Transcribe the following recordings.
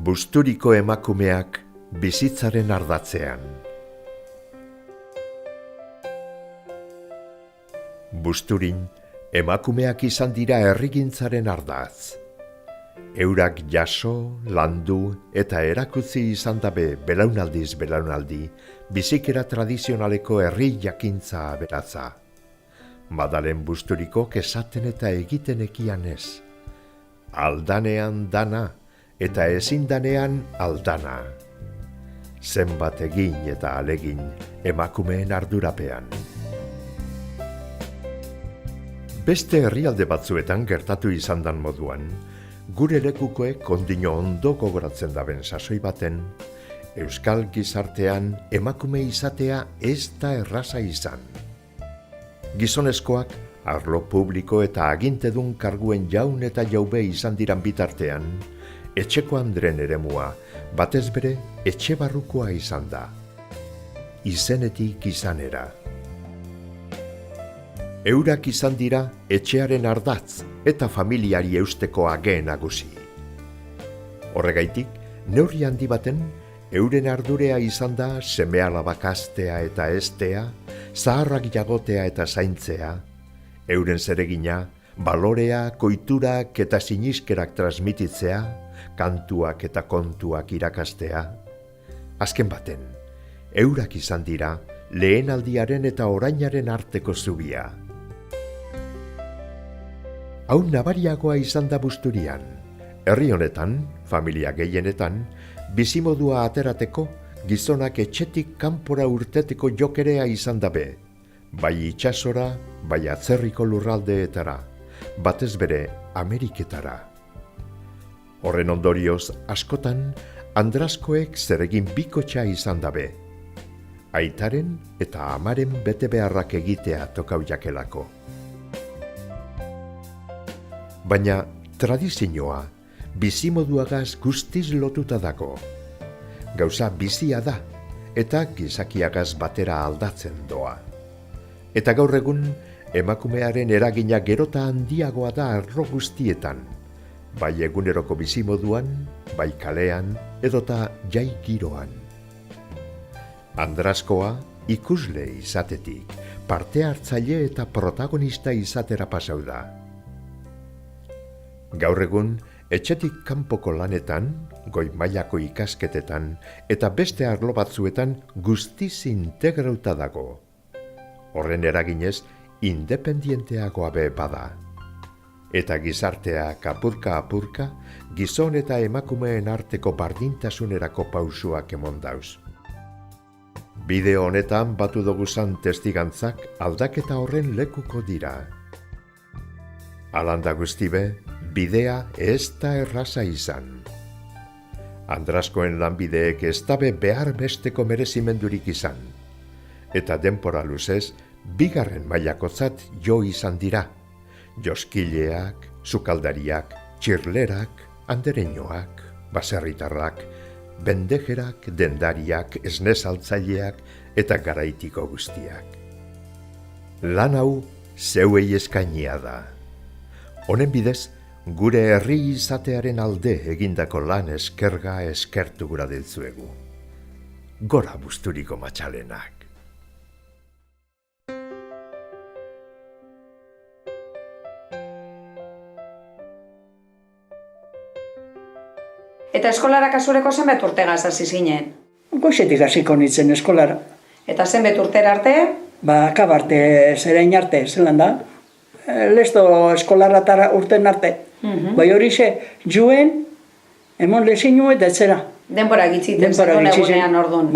Busturiko emakumeak bizitzaren ardatzean. Busturin, emakumeak izan dira herrigintzaren ardatz. Eurak jaso, landu eta erakutzi izan dabe belaunaldiz belaunaldi, bizikera tradizionaleko herri jakintza aberatza. Madalen Busturikok esaten eta egiten ekian ez. Aldanean dana eta ezin danean aldana. Zenbat egin eta alegin emakumeen ardurapean. Beste herrialde batzuetan gertatu izan dan moduan, gure lekukoek ondino ondo gogoratzen daben sasoi baten, euskal gizartean emakume izatea ez da erraza izan. Gizonezkoak arlo publiko eta agintedun karguen jaun eta jaube izan diran bitartean, etxeko andren eremua, batez bere etxe barrukoa izan da. Izenetik izanera. Eurak izan dira etxearen ardatz eta familiari eusteko age nagusi. Horregaitik, neurri handi baten, euren ardurea izan da seme-alabak haztea eta heztea, zaharrak jagotea eta zaintzea, euren zeregina, balorea, koiturak eta siniskerak transmititzea, kantuak eta kontuak irakastea. Azken baten, eurak izan dira lehenaldiaren eta orainaren arteko zubia. Hau nabariagoa izan da Busturian. Herri honetan, familia gehienetan, bizimodua aterateko, gizonak etxetik kanpora urteteko jokerea izan dabe, bai itsasora, bai atzerriko lurraldeetara, batez bere Ameriketara. Horren ondorioz, askotan, andraskoek zeregin bikotxa izan dabe. Aitaren eta amaren bete beharrak egitea tokau jakelako. Baina tradizioa bizimoduagaz guztiz lotuta dago. Gauza bizia da eta gizakiagaz batera aldatzen doa. Eta gaur egun emakumearen eragina gerota handiagoa da arlo guztietan, bai eguneroko bizimoduan, bai kalean edota jai giroan. Andraskoa ikusle izatetik, parte hartzaile eta protagonista izatera pasau da. Gaur egun, etxetik kanpoko lanetan, goi mailako ikasketetan eta beste arlo batzuetan guztiz integrauta dago. Horren eraginez, independienteagoa be bada. Eta gizarteak apurka-apurka, gizon eta emakumeen arteko bardintasunerako pausuak emon dauz. Bideo honetan batu doguzan testigantzak aldaketa horren lekuko dira. Alanda guztibe, bidea ez da erraza izan. Andraskoen lanbideek ez dabe behar besteko merezimendurik izan. Eta denpora luzez, bigarren mailakotzat jo izan dira. Joskileak, sukaldariak, txirlerak, andereñoak, baserritarrak, bendejerak, dendariak, esnezaltzaileak eta garaitiko guztiak. Lan hau zeuei eskainia da. Honen bidez, gure herri izatearen alde egindako lan eskerga eskertu gura diltzuegu. Gora Busturiko matxalenak. Eta eskolara kasureko zenbait urtegaz hasi zinen? Goizetik hasiko nintzen eskolara. Eta zenbait urtera arte? Akabarte, zerain arte, zelan da? Lesto eskolarratara urten arte. Bai horixe, juen, emon lezinu eta etzera. Denbora gitziten zen egunean orduan.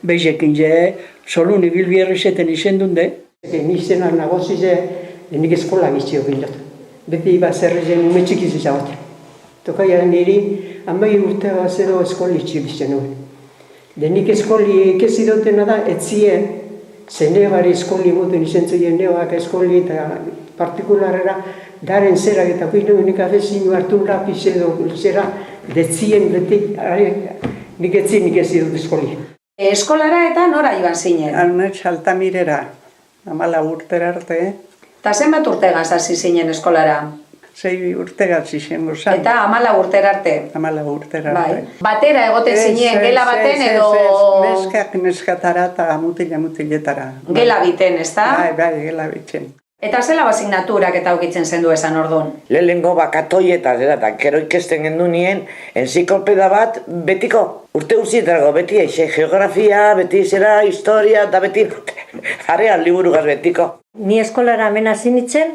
Beizekin je, solun ibilbierrizeten izendunde. Nizena nagozize, nik eskola giztio bindot. Beti iba zerrezen umetxikiz izagote. Tokaia niri, amai urte bazero eskoli txibizten nuen. Nik eskoli ekezidotena da, etzien, zenegari eskoli moten izentzuien neoak eskoli eta partikularera, daren zerak eta kuino nik afezinu hartu lapiz edo zera, detzien beti, nik ezidot eskoli. Eskolara eta nora iban zinen? Almets Altamirera, 14 urtera arte. Eta zenbat urtegaz hasi zinen eskolara? 6 urtegaz izan gozan. Eta 14 urtera arte. 14 urtera Bai. arte. Batera egoten zinen, gela baten edo... Neskak neskatara eta mutiletara. Gela biten, ezta? Bai, gela biten. Eta zela asignaturak eta ukitzen zendu esan orduan? Lehenengo bakatoietaz, eta gero ikesten gendu nien, enziklopeda bat betiko. Urte guztietarago, beti eixe, geografia, beti zera, historia, eta beti jarean liburugaz betiko. Ni eskolara hemen hasi nintzen,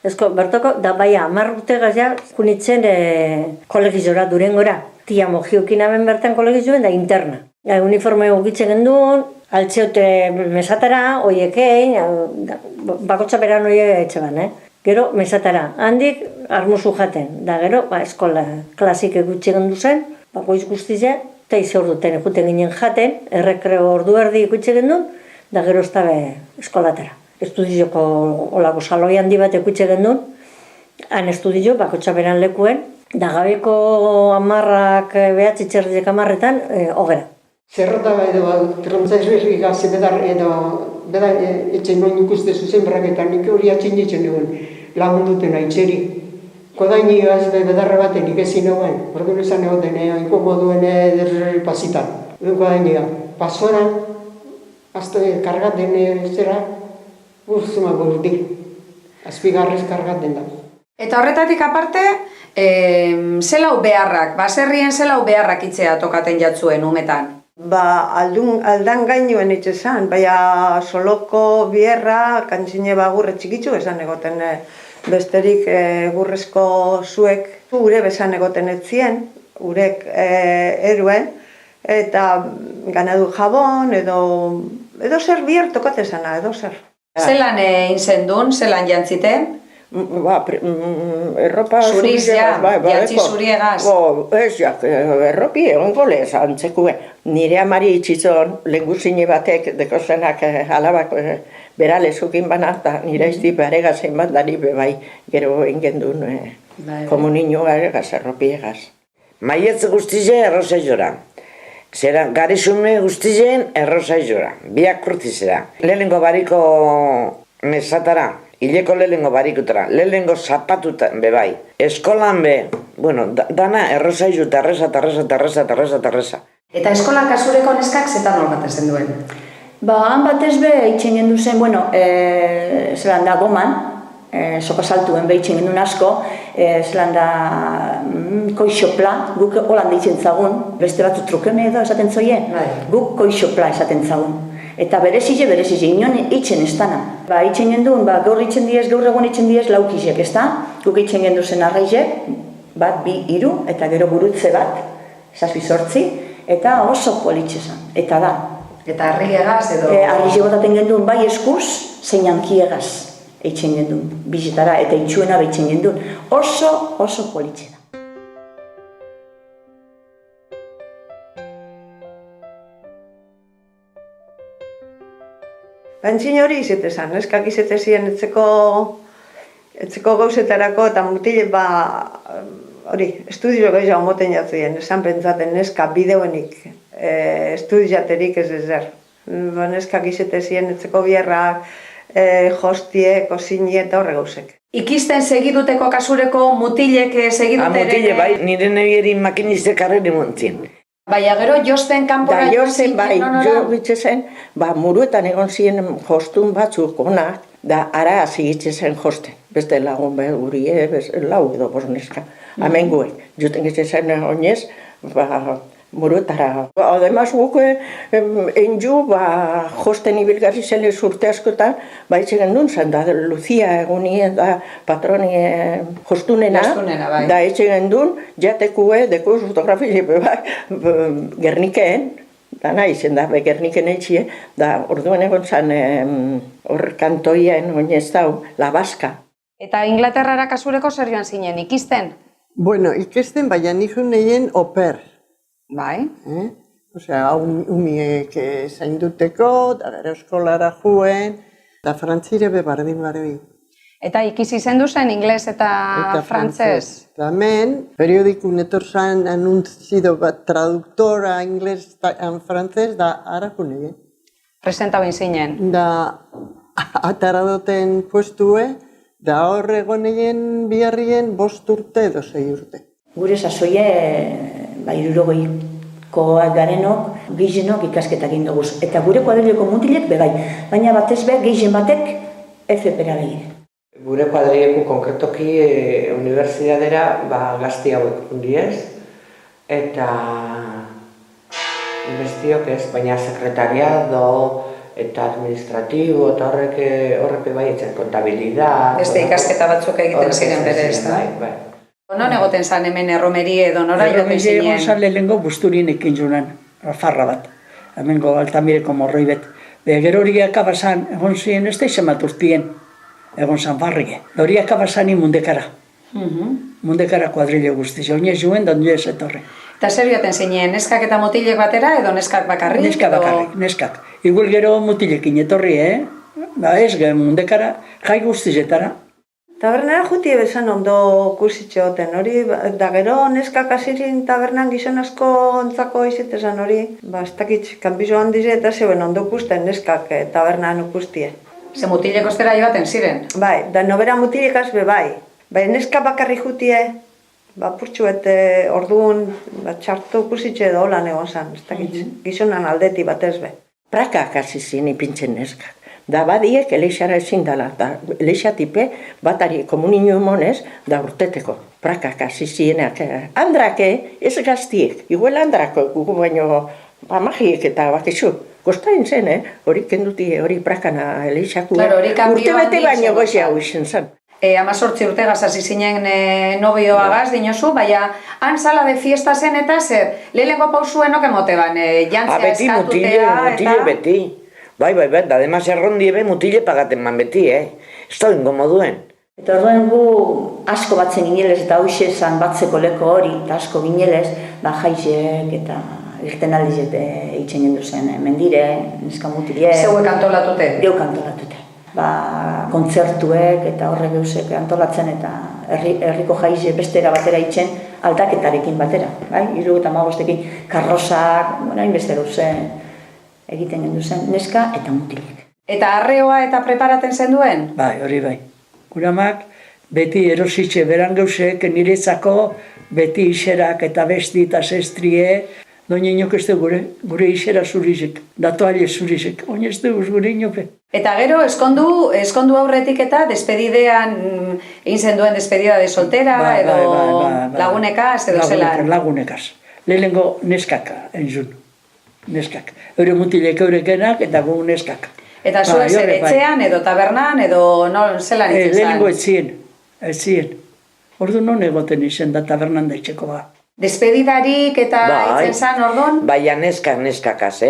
bertoko, da bai 10 urtegaz ja, junitzen kolegizora, Durengora. Tia mojiokin hemen bertan kolegizioen da interna. Uniforme ukitzen genduen, altzeote mesatara, oiekein, bakotxa beran oie etxeban, Gero mesatara, handik armuzu jaten, da gero, eskola klasik egutxe gendu zen, bakoiz guztize, eta ize orduten eguten ginen jaten, errekreo ordu erdi egutxe gendun, da gero ez dabe eskolatara. Estudioko olako saloi handi bat egutxe gendun, han estudio bakotxa beran lekuen, da gabeko 10 behatzi txerriek 10etan, hogera. Zerrota edo trontzaiz berrik gazi bedar edo etxen noin ikuste zuzen braketan nik hori atxin ditzen egon lagunduten aitzeri. Kodaini bedarra baten ikezi noen, ordu izan egoten inkomoduen pasitan. Kodaini pasoran, kargaten zera, zuma gurti, azpigarrez kargaten da. Eta horretatik aparte, zelau beharrak, baserrien zelau beharrak itzea tokaten jatzuen umetan? Aldan gainuen itxezan, baina soloko bierra, kantzine gurre txikitzu esan egoten besterik gurrezko zuek ure besan egoten etzien, urek eruen, eta ganadu jabon edo zer bier tokatezana, edo zer. Zelan inzen duen, zelan jantzite? Erropa zuriz, jantzi zuriegaz. Ez, erropi egongo lez antzekue. Nire amari itxitzon, lenguzine batek dekozenak alabak beralezukin bana, eta nire izti baregazen bat dari bebai, gero ingen duen komunino egaz, erropi egaz. Maietz guztize erroza jora. Zera, garizume guztizen erroza jora. Biak kurtizera. Lehenengo bariko mesatara. Hileko lehenengo barikutara, lehenengo zapatuta bebai. Eskolan be, dana errozaizu, tarreza. Eta eskola kasureko neskak zetan hor bat ezen duen? Han batez be, eitzen gendu zen, zelan da goman, soka saltuen behitzen gendun asko, zelan da koixopla, guk holan deitzen zagun, beste batzu trukeme edo esaten zoien, guk koixopla esaten zagun. Eta berezize, inon itxen ez dana. Itxen gendun, gaur itxen diez, gaur egon itxen diez laukizek, ez da? Guk itxen gendu zen arraizek, bat, bi, hiru, eta gero burutze bat, 7-8, eta oso politxezan, eta da. Eta harriegaz edo... Harrize botaten gendun, bai eskuz, zein hankiegaz itxen gendun, bizetara, eta itxuena itxen gendun. Oso politxe da. Bantzin hori izetezan, neskak izetezien etzeko gauzetarako eta mutile estudio gehiago moten jatzien, esan pentsaten neska bideoenik estudiaterik ez ezer. Neskak izetezien etzeko bierrak, jostie, kozinie eta horre gauzek. Ikisten segiduteko kasureko mutilek segiduteren... Mutile bai, nire nebieri makinizte karreri montzien. Baina gero josten kanpora josten bai, jo bitzezen, muruetan egon ziren jostun batzuk onak, da ara hasi zen josten. Beste lagun behar guri, lau edo bosneska. Hemen guek, juten gitzen oinez, muruetara. Ademaz guk enju josten ibilgarri zen urte askotan, itxe gendun zen, da Lucia egunien da patroni jostunena, da itxe gendun, jatekue, deku fotografie Gernikeen, dana izen da, Gerniken eitxie, da orduen egon zen hor kantoien oinez dau, La Baska. Eta Inglaterrara kasureko zer joan zinen, ikisten? Ikesten, baina nihun nien oper. Bai. Osea, umiek zainduteko, da gero eskolara juen, eta frantzire bebardin barbi. Eta ikisi zendu zen ingles eta frantzez? Eta hemen, periodikun etorzan anuntzido bat traductora ingles eta frantzez, da ara junegin. Presenta bain zinen? Da ataradoten puestue, Da hor egoneien biharrien 5 urte edo 6 urte. Gure sasoie, 60koak garenok, gehienak ikasketak egin dugu. Eta gure kuadrileko mutilek bebai, baina batez be gehien batek FP-ra begire. Gure kuadrileko konkretoki unibertsitatera gazti hauek undiez, eta bestiok ez, baina sekretariado eta administratibo eta horrek bai etzen kontabilidad. Beste ikasketa batzuk egiten ziren bere, ez da? Bai. Non egoten zan hemen erromerie edo nora joten zinen? Erromerie egon zan lehenko busturin ekin junan, farra bat. Hemengo Altamireko morroi bet. Gero hori akabazan, egon ziren ez da izan bat urtien, egon zan farrige. Hori akabazan mundekara. Mundekara kuadrile guztiz, oinez juen, da nire etorre. Eta zer joten zinen, neskak eta mutilek batera edo neskak bakarrik? Neskak bakarrik, neskak. Igual gero mutilekin etorri, ez mundekara, jai guztizetara. Tabernara juti bezan ondo kusitxoten hori, da gero neskak asirin tabernan gizon asko ontzako izitezan hori, ez dakit, kanbizo handize eta zeuen ondo kusten neskak tabernan ukustie. Ze mutilek ostera joaten ziren? Bai, da nobera mutilekaz be bai. Bai, neska bakarri jutie, purtsuet orduan txartu kusitxe edo holan egon zan, ez dakit, gizonan aldeti batez be. Prakak hasi zien ipintzen neskak. Da badiek eleixara ezin dela, da eleixatipe batari komuninu emonez, da urteteko. Prakak hasi zienak, andrake, ez gaztiek, igual andrako, gugu baino magiek eta bakizu. Kostain zen, hori kenduti, hori prakana eleixaku, urte bete baino gozi hau izen zen. 18 urtegaz hasi zinen nobioagaz dinozu, baina han sala de fiesta zen eta zer, lehenengo pausuenok emoteban, jantzia eskatutea Mutile beti. Bai, da demaz errondi ebe mutile pagaten man beti, Ez da inkomoduen. Eta orduen gu asko batzen ginelez eta hauxe zan batzeko leko hori, eta asko ginelez, jaizek eta irten aldizet eitzen jendu zen mendire, neska mutilek. Zeuek antolatute? Geuk antolatute. Kontzertuek eta horrek geusek antolatzen eta herriko jaize bestera batera itzen aldaketarekin batera. 75ekin karrozak, hainbeste gauze egiten gendu zen, neska eta mutilek. Eta arreoa eta preparaten zen duen? Bai, hori bai. Guramak beti erositxe beran gauzek niretzako beti iserak eta besti eta zestrie, doin inok ez du gure isera zurizek, datoaile zurizek, oin ez du gure inope. Eta gero, eskondu aurretik eta despedidean, egin zen duen despedida de soltera, edo lagunekaz, edo zelan? Lagunekaz. Lehenengo neskaka, entzun. Neskak. Eure mutilek eurekenak eta gu neskak. Eta zuen zer etxean, edo tabernan, edo zelan itzen zen? Lehenengo etzien. Ordu non egoten izen da tabernan da etxeko ba. Despedidarik eta itzen zen ordon? Baina neskakaz,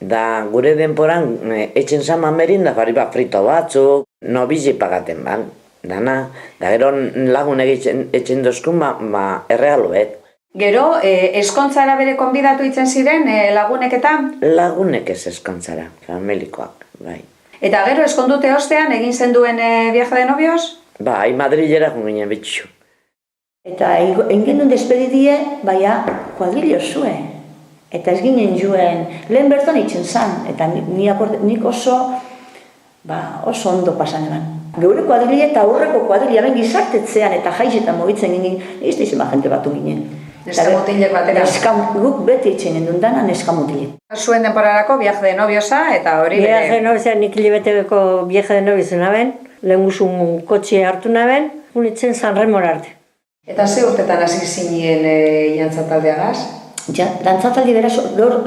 Da gure denporan etxen zaman berin da fari frito batzuk, nobizi pagaten ban, dana. Da gero lagun etxen dozkun errealoet. Gero, eskontzara bere konbidatu itzen ziren lagunek eta? Lagunek ez eskontzara, familikoak, bai. Eta gero, eskondute ostean egin zen duen viaje de novios? Bai, Madrilera ginen bitxu. Eta egin duen despedidie, baina kuadrillo zuen. Eta ez ginen juen, lehen bertan itzen zan, eta nik oso ondo pasan eban. Geure kuadrile eta aurreko kuadrile ben gizartetzean eta jaizetan mogitzen ginen, ez da izan jente batu ginen. Neska mutilek batera? Guk beti itzen gendun dana neska mutilek. Zuen denporarako viaje de noviosa eta hori bere? Viaje de noviosa, nik hilibeteko viaje de noviosa naben, lehen guzun kotxe hartu naben, unitzen San Remor arte. Eta ze urtetan hasi zinien jantzataldeagaz? Dantzataldi beraz,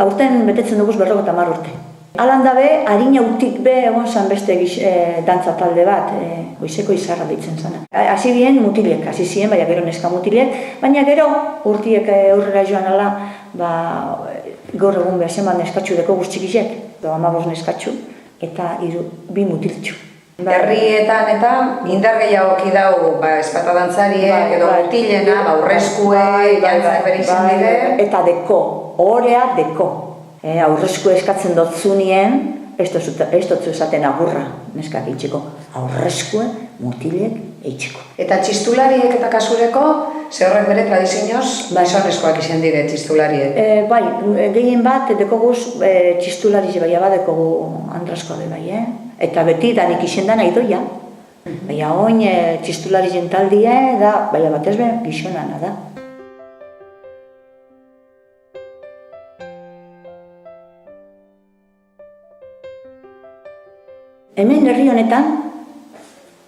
aurten betetzen duguz 50 urte. Alan dabe, harina utik be egon zan beste dantzatalde bat, goizeko izarra ditzen zana. Hasi bien mutilek, hasi ziren, baina gero neska mutilek, baina gero urtiek aurrera joan ala, gaur egun behar zen neskatxu deko guztxikizek, 15 neskatxu, eta 2 mutiltxu. Herrietan eta indar gehiagoki dau espata dantzariek edo mutilena, aurreskue, jantzak berizin dire. Eta deko, orea deko. Aurreskue eskatzen dotzunien, ez dutzu esaten agurra, neskak eitxeko. Aurreskue mutilek eitxeko. Eta txistulariek eta kasureko, ze horrek bere tradizioz, gizonezkoak izan dire txistulariek? Bai, gehien bat, dekoguz txistulari bai abadekogu andrasko de bai, Eta beti danik izen dana idoia. Baina oin txistulari jentaldia da, baina batez be gizonana da. Hemen herri honetan,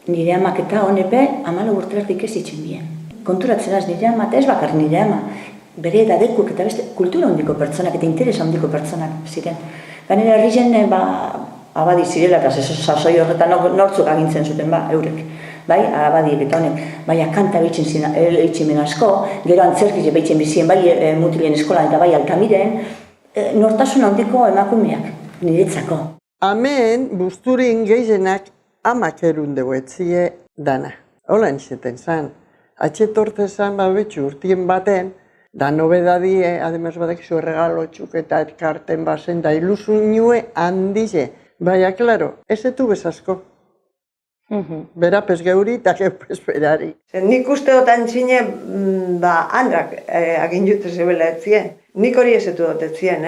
nire amak eta honepe 14 urtelartik ez itxen bien. Konturatzen az nire ama, eta ez bakar nire ama, bere edadekuk eta beste kultura handiko pertsonak eta interesa handiko pertsonak ziren. Gainera herri jen, abadi zirela eta sasoi horretan nortzuk agintzen zuten, eurek. Bai, abadiek eta honek, baina kanta behitxen asko, gero antzerkiz behitxen bizien, bai mutilien eskolan eta bai Altamiren, nortasun handiko emakumeak, niretzako. Hemen, busturin gehienak amak erundeu etzie dana. Hola entzeten zan. Atxetorte zan betxu urtien baten, da nobedadie, ademaz badak zu regalotxuk eta etkarten bazen, da ilusunue handize. Baina, klaro, ez etu bezasko. Berapez geuri eta geupez berari. Nik uste dut antzine, handrak agin jute zebela etzien. Nik hori ez etu dut etzien,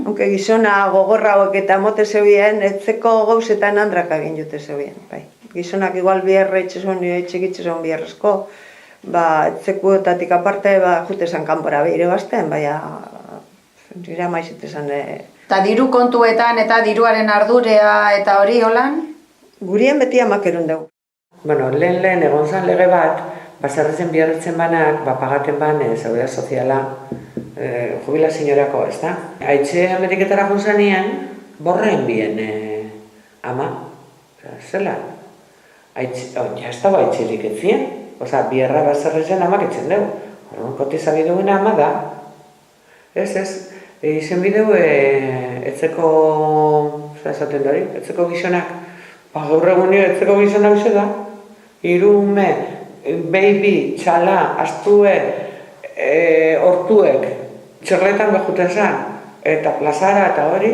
Onke gizona gogorra hauek eta mote zeubien, etzeko gauzetan handrak agin jute zeubien. Gizonak igual biherra itxezon, etxegitzezon biherrezko, etzekuetatik aparte, jute zan kanpora behire bazten, nire amaizitezan. Eta diru kontuetan eta diruaren ardurea eta hori holan? Gurien beti amak erundeu. Bueno, lehen egon zan lege bat, baserrezen biherretzen banak, pagaten ban, seguridad soziala, jubilaziorako, ez da? Aitxe Ameriketara junzanean, borren bien ama, zelan. Ja ez dago aitxerik etzien, biherra baserrezen amak etzen dugu. Horren kotizabi duguna ama da. Ez, izen bideu etzeko, esaten dori, etzeko gizonak. Gaur egunio etzeko gizonak ze da. Irume, baby, txala, astue, hortuek, txerletan behuten zan, eta plazara eta hori,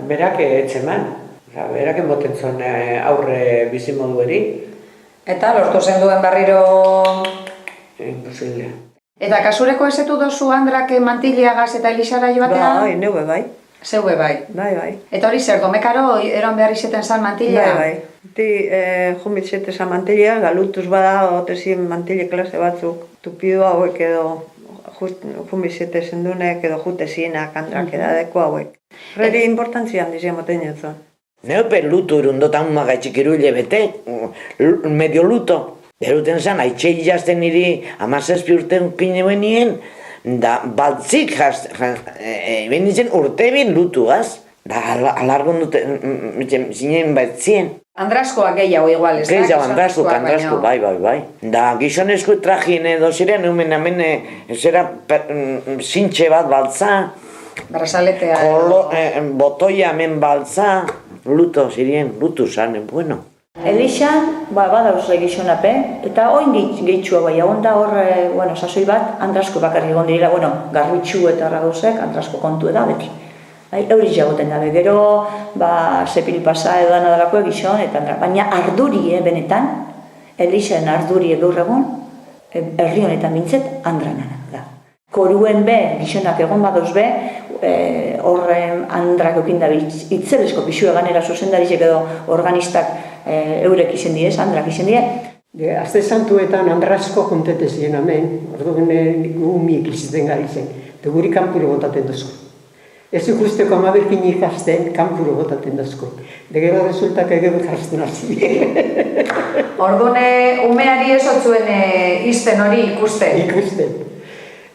berak etxeman. Berak emoten zon aurre bizimodu eri. Eta lortu zen duen barriro... Imposible. Eta kasureko ezetu dozu handrak mantileagaz eta Elixara joatea? Bai, neue bai. Zeue bai? Bai. Eta hori zer, domekaro eron behar izeten zan mantilea? Bai. Jumbit zete zan mantilea, galutuz bada, otezien mantile klase batzuk, tupido hauek edo, jumbit zete zendunek edo jutezinak, handrak edadeko hauek. Reri importantzia handizia moten jatzen. Neope luto irundotan magaitxik iruile bete, medio luto. Beruten zan, haitxe jazten niri 17 urte pine benien, da baltzik ben nintzen urte bin lutugaz. Da alargon dute, zinen baitzien. Andraskoak gehiago igual, ez da? Gehiago andrasko, bai. Da gizonezko trajin edo ziren, hemen zera zintxe bat baltza. Brazaletea. Botoia hemen baltza, luto ziren, lutu zanen, bueno. Elixan, badauz gizonape, eta oin gehitxua bai, onda hor, sasoi bat, andrasko bakarrik egon direla, garbitxu eta ragauzek, andrasko kontu eda beti. Euriz jagoten dabe, gero, zepili pasa edo dana dalako egizon, baina ardurie benetan, Elixan ardurie gaur egun, herri honetan bintzet, andranana da. Koruen be, gizonak egon badoz be, horren andrak eukin dabe itzelesko pixua ganera zuzendarizek edo organistak eurek izen diez, andrak izen die. Azte santuetan andrasko juntete ziren hemen, orduan gumiek iziten gari zen, eta guri kanpuro botaten duzko. Ez ikusteko amaberkin ikasten, kanpuro botaten duzko. De gero resultak egeu jartzen hasi. Orduan umeari ez otzuen izten hori ikusten? Ikusten.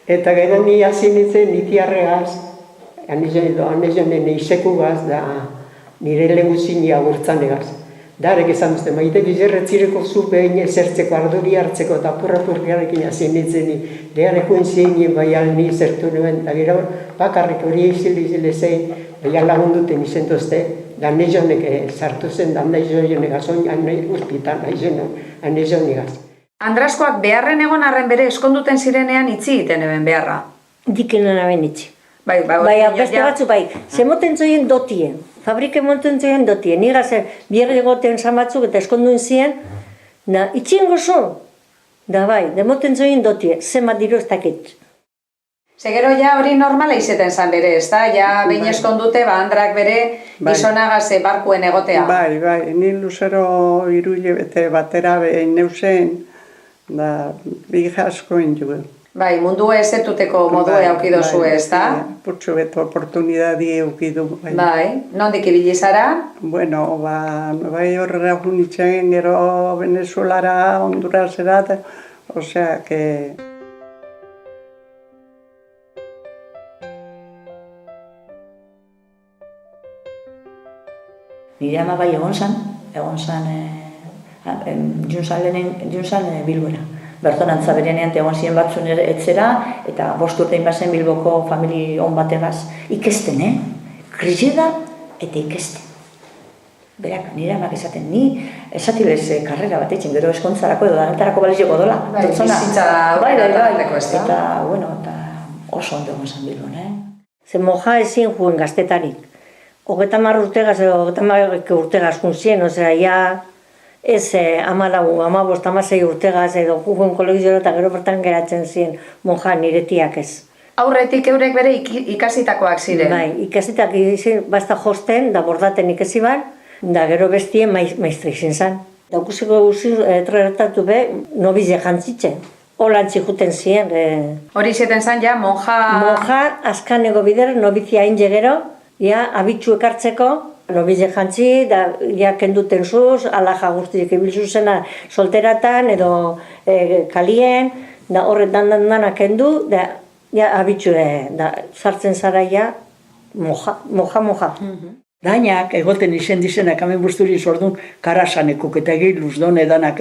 Eta gero ni hasi nintzen nitiarregaz, anezonen isekugaz, da nire lehuzini agurtzanegaz. Darek esan duzten, maite bizerretzireko zu behin ezertzeko arduri hartzeko eta apurraturriarekin hasi nintzen lehareko entzien bai alni zertu nuen, da gero bakarrik hori izile zein, bai lagunduten izentuzte, da nezonek sartu zen, da nezonek azon, uspitan anezonegaz. Andraskoak beharren egon arren bere eskonduten zirenean itzi egiten eben beharra? Dikenen aben itzi. Bai, beste batzu bai, zemoten zoien dotien, fabrike monten zoien dotien, nigaz bierre egoten zan batzuk eta eskonduen ziren, itxien gozo, da bai, demoten zoien dotien, zema diro ez dakit. Segero ja hori normala izeten zan bere, ez da? Ja behin eskondute, Andrak bere gizonagaz barkuen egotea. Bai, ni luzero 3 hilabete batera behin neusen, da bi askoen juguen. Bai, mundua ezetuteko modua aukidozu, ez da? Putxo beto oportunidadi eukidu. Bai, nondik ibili zara? Bueno, Nueva Yorkera junitzen, gero Venezuelara, Hondurasera, osea, que... Nire ama bai egon zan Bilbora. Berton antza berenean egon ziren batzun etzera, eta 5 urtein bazen Bilboko famili on bategaz ikesten, Krisieda eta ikesten. Berak, nire amak esaten, ni esatilez karrera bat eitzen, gero eskontzarako edo dantarako balizioko dola. Bizitza horretarako ez da. Eta oso ondo egon zan Bilbon, Ze moja ezin juen gaztetarik. 30 urtegaz edo 30 urtegaz juntzien, osea, ja ez 14, 15, 16 urtegaz edo juen kolegiora eta gero bertan geratzen ziren monja niretiak ez. Aurretik eurek bere ikasitakoak ziren. Bai, ikasitak izin basta josten, da bordaten ikasi bar, da gero bestien maistra izin zan. Da ukusiko tratatu be, nobize jantzitzen. Holantzi juten ziren. Hori zeten zan, ja, monja... Monja, azkaneko bider, nobizia inge gero, ja, abitxu ekartzeko, nobize jantzi, da, ja, kenduten zuz, alaja guztiak ibilzu zena solteratan, edo kalien, da horret dana kendu, da, ja, abitxu, da, sartzen zara, ja, moja. Dainak, egoten izen dizenak, hemen busturi zordun, karasanekuk eta egiluz done danak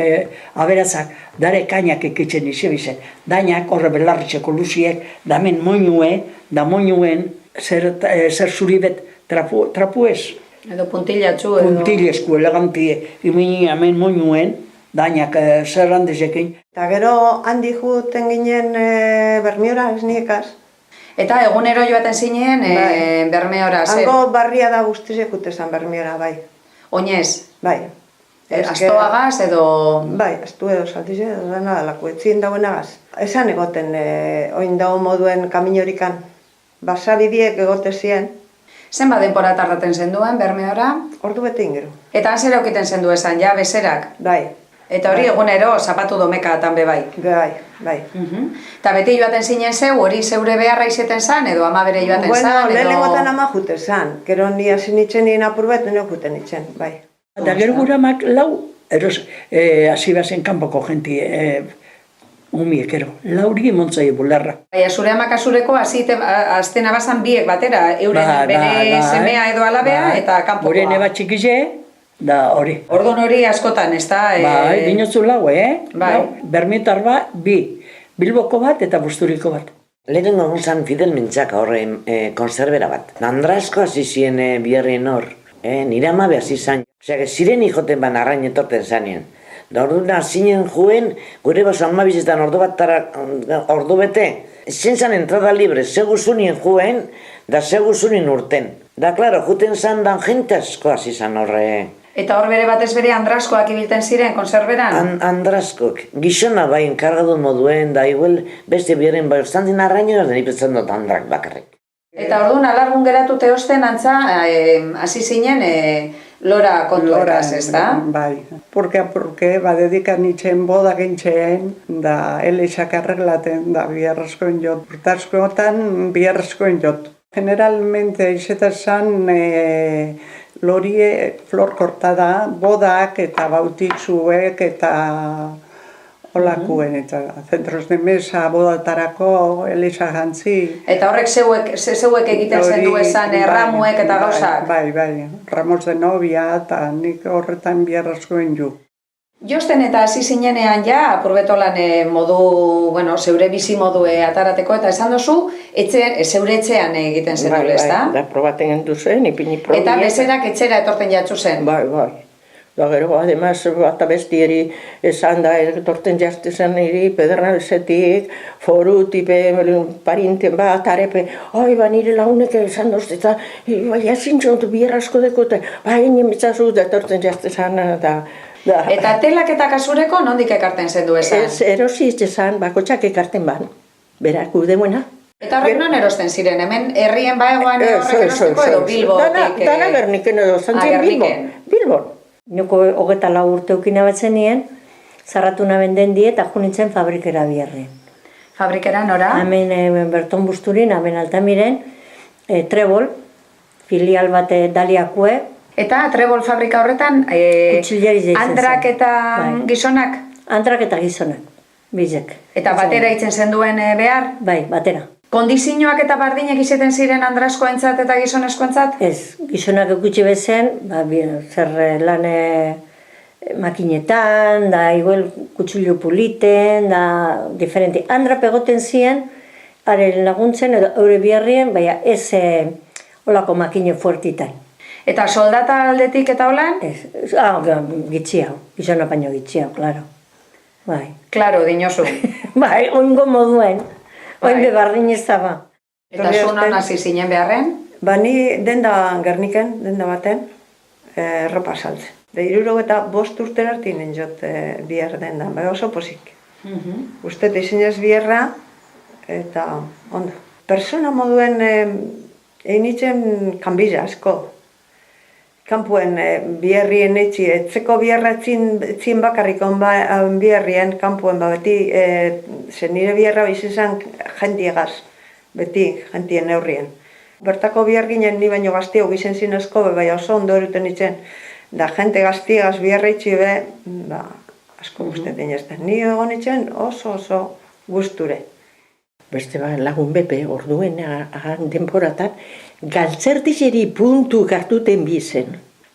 aberatzak, dare kainak ekitzen izen bizen. Dainak, horre belarritzeko luziek, da hemen moinuen, zer zuribet trapu ez. Edo puntillatxu edo... Puntilesku, elegantie, imini hemen moinuen, dainak zer handezekin. Eta gero handi juten ginen Bermiora, ez niekaz. Eta egunero joaten zinen Bermeora, zer? Hango barria da guztizek utezan Bermiora, bai. Oinez? Bai. Astoagaz edo... Bai, astu edo saltize edo dena dalako, etzien dagoenagaz. Esan egoten oin dago moduen kaminorikan. Basabidiek egote ziren. Zenba denpora tardaten zenduen Bermeora? Ordu bete ingero. Eta han zer aukiten zendu esan, ja, bezerak? Bai. Eta hori egunero zapatu domekatan be bai? Bai. Eta beti joaten zinen zeu, hori zeure beharra izeten zan, edo ama bere joaten zan, edo... Bueno, lehenengotan ama jute zan, gero ni hasi nitzen nien apurbet, nire juten nitzen, bai. Eta gero gura mak lau, hasi bazen kanpoko jenti, umiek ero, lauri montzai bularra. Baina zure amak azureko azten abazan biek batera, euren bere semea edo alabea eta kanpokoa. Hore neba txikize, da hori. Ordon hori askotan, ez da? Bai, dinotzu lau, Bai. Bermietar bat, bi. Bilboko bat eta Busturiko bat. Lehenengo zan Fidel Mentzaka horren konserbera bat. Nandrasko hasi ziren biherrien hor, nire amabe hasi zan. Osea, ziren ijoten ban arrain etorten zanien. Da orduna zinen juen, gure baso amabizetan ordu bete, zen zan entrada libre, segu zunien juen, da segu zunien urten. Da, klaro, juten zan dan jente asko hasi zan horre. Eta hor bere batez bere Andraskoak ibilten ziren, konserberan? Andraskok. Gizona bai enkargadun moduen, da igual beste biherren bai ostandin arraino, da nipetzen dut Andrak bakarrik. Eta orduan alargun geratute osten antza, hasi zinen lora kontuetaz, ez da? Bai, porque badedikan itzen boda gintzen, da eleixak arreglaten, da biharrezkoen jot. Urtazkoetan biharrezkoen jot. Generalmente izetan zan lorie flor kortada, bodak eta bautitzuek eta olakuen, eta zentros de mesa bodatarako eliza jantzi. Eta horrek zeuek egiten zendu esan ramuek eta gauzak? Bai, ramos de novia eta nik horretan biharrazkoen ju. Josten eta hasi zinenean ja, apurbetolan modu, zeure bizi modue atarateko, eta esan dozu, zeure etxean egiten zendu, ez da? Da, probaten gendu zen, ipini probi. Eta bezerak etxera etorten jatzu zen? Bai. Da, gero, ademaz, bat abestieri esan da, etorten jazte zen niri, Pedernalzetik, foru, tipe, parinten bat, arepe, nire launek esan dozte, eta, zintxontu biherrazko deko, eta, nien betzazu, da, etorten jazte zen, da. Eta telak eta kasureko nondik ekarten zendu esan? Ez, erosi ez esan, bakotxak ekarten ban. Berak, gudemuena. Eta horrek non erosten ziren, hemen herrien baegoan horrek erosteko edo Bilbotik? Dana Gerniken edo zantzien Bilbon. Nuko 24 urte ukina batzen nien, zarratu naben den die eta junitzen fabrikera Biarren. Fabrikera nora? Hemen Berton Busturin, hemen Altamiren, Trebol, filial bat Daliakue. Eta Trebol fabrika horretan, andrak eta gizonak? Andrak eta gizonak, bizek. Eta batera itzen zen duen behar? Bai, batera. Kondizioak eta bardinek izeten ziren andraskoentzat eta gizoneskoentzat? Ez, gizonak ekutsi bezen, zer lan makinetan, da igual kutsulio puliten, da diferente. Andra pegoten ziren, haren laguntzen, edo eure Biarrien, baina ez olako makine fuertitan. Eta soldata aldetik eta holan? Ez, gitxiau, gizona baino gitxiau, klaro. Bai. Klaro, dinosu. Bai, oingo moduen. Oin bebarrin ez daba. Eta zunan hasi zinen beharren? Ba, ni denda Gerniken, denda baten, ropa saltzen. Da, 65 urtera hartin nentzot bihar denda, bai oso posik. Ustet izinez biherra, eta ondo. Persona moduen egin itzen kanbiza asko. Kampuen biherrien etxi, etzeko biherra etzin bakarrik biherrien kampuen, beti zen nire biherra izan jentiegaz, beti jentien neurrien. Bertako bihar ginen ni baino gaztiago gizen zinezko, bai oso ondo eruten itzen, da jente gaztiegaz biherra itxi be, asko guztetan jazten. Ni egon itzen oso gusture. Beste lagun bepe, orduen denporatan, galtzertizeri puntu kartuten bizen.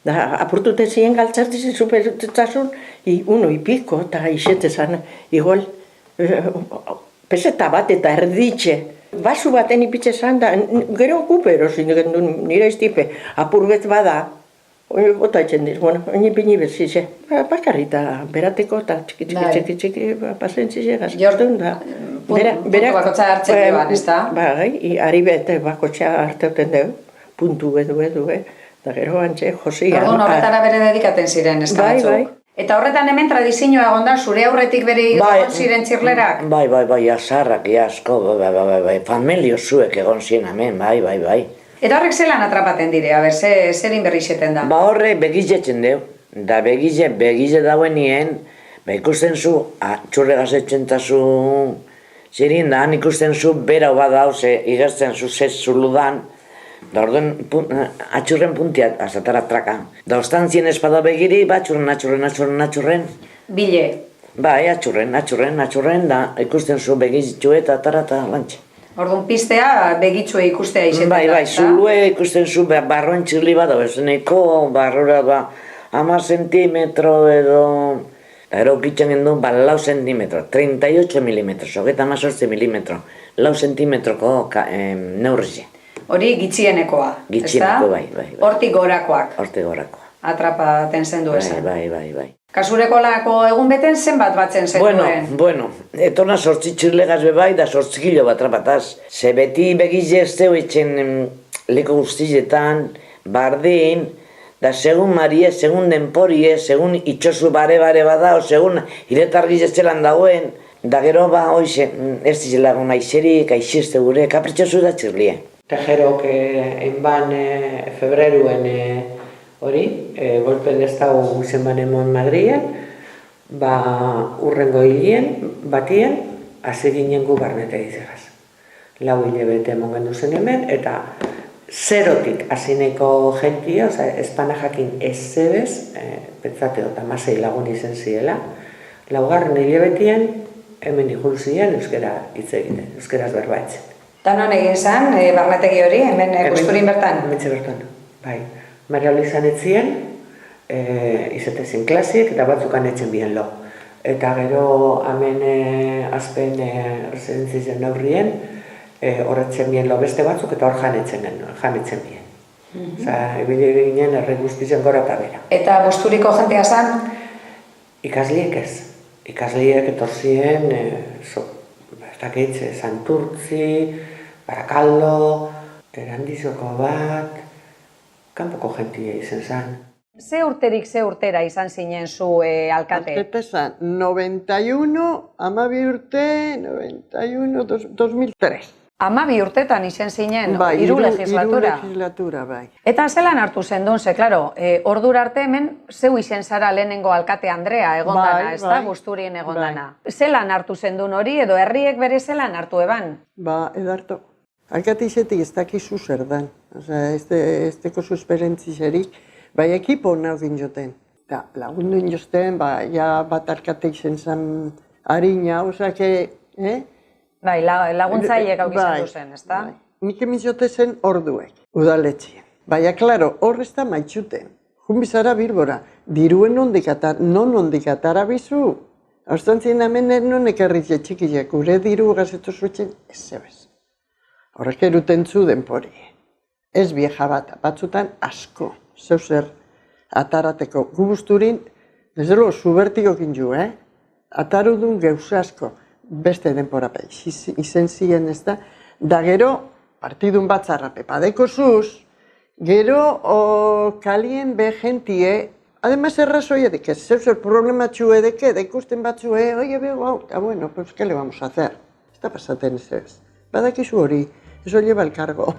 Da, apurtuten ziren galtzertizen supertasun, 1,5 eta isetezan, igual, peseta bat eta erditxe. Basu baten ipitze zan, da, gero kupero zineken du nire iztipe, apurbet bada, bota etxen diz, bueno, oinipini bezize. Bakarrita, berateko eta txiki, pasentzize gaztun, da. Puntu bakotxa hartzen duan, ez da? Bai, ari bete bakotxa harteuten dugu, puntu edu, da gero antxe, Josia. Orduan horretara bere dedikaten ziren, ez da batzuk? Bai. Eta horretan hemen tradizioa egon da, zure aurretik bere egon ziren txirlerak? Bai, azarrak, asko, bai, familio zuek egon ziren hemen, bai. Eta horrek zelan atrapaten dire, zer inberrixeten da? Ba horre begizetzen deu, da begize dauen nien, ikusten zu, txurre gazetzen tazu, zirin da, ikusten zu, bera badau, igertzen zu zuludan, da orduan atxurren puntiak azatara traka. Da ostantzien espada begiri, atxurren. Bile? Bai, atxurren, da ikusten zu begitxu eta tarata lantxe. Orduan piztea begitxue ikustea izetan da, bai, zulue ikusten zu barroen txirli bat, neko barrura 10 zentimetro edo, eta gero ukitzen gendu, 4 zentimetro, 38 milimetro, 38 milimetro, 4 zentimetroko neurrize. Hori gitxienekoa, ez da? Bai. Hortik gorakoak. Atrapaten zendu esan. Bai. Kasureko lako egun beten zenbat batzen zenduen? Bueno, etona 8 txirlegaz bebai da 8 kilo bat trapataz. Ze beti begize ez zeu etxen leko guztietan, bardin, da segun marie, segun denporie, segun itxosu bare badao, segun iretargiz ez zelan dagoen, da gero hoize, ez dizelagun aixerik, aixizte gure, kapritxosu da txirlie. Tejerok enban febreruen hori, golpe deztau guzen banemon Madrien, urrengo hilien, batien, hasi ginen gu barnete izegaz. 4 hilabete emon gendu zen hemen, eta zerotik hasineko jentia, espana jakin ez zebez, pentsateo eta masei lagun izen ziela, 4. hilabetien hemen ikun ziren euskera hitz egiten, euskeraz berbatzen. Eta non egin zen, barnetegi hori, hemen Busturin bertan? Hementxe bertan, bai. Maria Luizan etzien, izetezin klasik, eta batzukan etzen bien lo. Eta gero hemen azpen zentzizen aurrien, horretzen bien lo beste batzuk, eta hor janetzen bien. Osa, ebile ginen erre guztizen gora eta bera. Eta Busturiko jentea zen? Ikasliek ez. Ikasliek etorzien, Santurtzi, Barakaldo, Erandizoko bat, kanpoko jentia izan zen. Ze urterik ze urtera izan zinen zu alkate? Alkate zen, 91, 12 urte, 91, 2003. 12 urtetan izen zinen, Bai, 3 legislatura. 3 legislatura, bai. Eta zelan hartu zendun, ze, klaro, ordura arte hemen, zeu izen zara lehenengo alkate Andrea egondana, ez da, Busturien egondana. Zelan hartu zendun hori, edo herriek bere zelan hartu eban? Ba, edarto. Alkate izetik ez dakizu zer dan. Osea, ez teko susperentzizerik, bai ekipo naudin joten. Eta lagundu inozten, ja bat alkate izen zen harina, osea, Bai, laguntzaileek aukizan duzen, ez da? Nik emizote zen orduek, udaletxien. Baina, klaro, hor ez da maitxuten. Junbizara Bilbora, diruen non ondik atara bizu. Hortzantzien hemen non ekarritxe txikilek, gure diru gazetu zuetzen, ez zebez. Horrek eruten zu denpori. Ez vieja bat, batzutan asko, zeu zer atarateko. Gu Busturin, desde zubertiko kinju, atarudun geuze asko. Beste denpora izen ziren ez da gero partidun batzarrape padeko zuz, gero kalien be gentie, además errazoi edeke, zeu problematxu edeke, da ikusten batzue, oie bego, bueno, pues, ¿qué le vamos a hacer? Ez da pasaten ez ez. Badakizu hori, eso lleva el cargo.